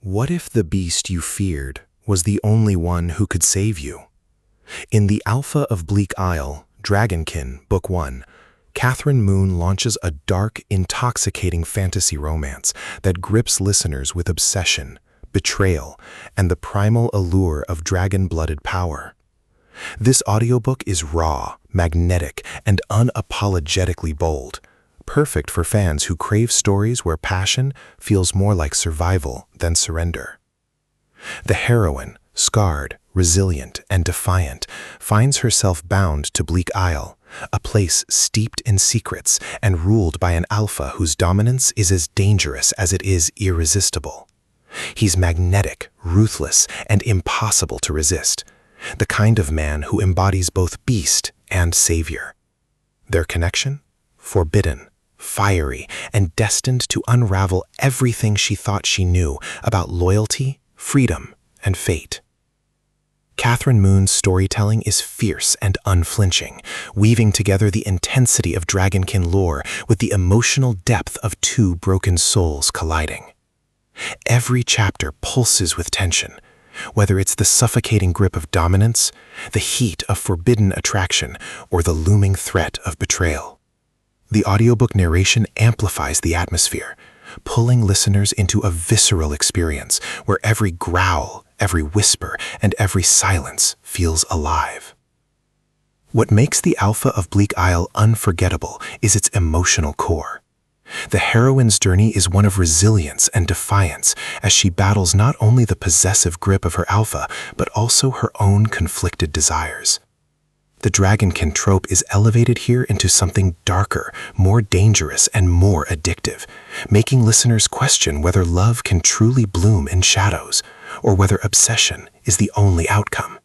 What if the beast you feared was the only one who could save you? In the Alpha of Bleake Isle, Dragonkin, Book 1, Kathryn Moon launches a dark, intoxicating fantasy romance that grips listeners with obsession, betrayal, and the primal allure of dragon-blooded power. This audiobook is raw, magnetic, and unapologetically bold, perfect for fans who crave stories where passion feels more like survival than surrender. The heroine, scarred, resilient, and defiant, finds herself bound to Bleake Isle, a place steeped in secrets and ruled by an alpha whose dominance is as dangerous as it is irresistible. He's magnetic, ruthless, and impossible to resist, the kind of man who embodies both beast and savior. Their connection? Forbidden, fiery, and destined to unravel everything she thought she knew about loyalty, freedom, and fate. Kathryn Moon's storytelling is fierce and unflinching, weaving together the intensity of Dragonkin lore with the emotional depth of two broken souls colliding. Every chapter pulses with tension, whether it's the suffocating grip of dominance, the heat of forbidden attraction, or the looming threat of betrayal. The audiobook narration amplifies the atmosphere, pulling listeners into a visceral experience where every growl, every whisper, and every silence feels alive. What makes the Alpha of Bleake Isle unforgettable is its emotional core. The heroine's journey is one of resilience and defiance as she battles not only the possessive grip of her alpha, but also her own conflicted desires. The Dragonkin trope is elevated here into something darker, more dangerous, and more addictive, making listeners question whether love can truly bloom in shadows, or whether obsession is the only outcome.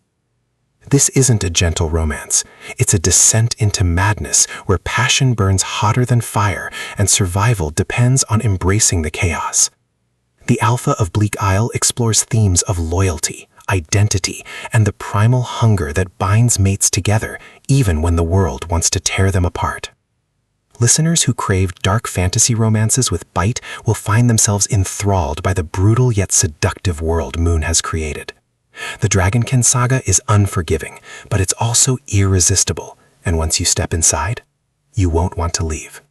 This isn't a gentle romance. It's a descent into madness where passion burns hotter than fire and survival depends on embracing the chaos. The Alpha of Bleake Isle explores themes of loyalty, identity, and the primal hunger that binds mates together even when the world wants to tear them apart. Listeners who crave dark fantasy romances with bite will find themselves enthralled by the brutal yet seductive world Moon has created. The Dragonkin saga is unforgiving, but it's also irresistible, and once you step inside, you won't want to leave.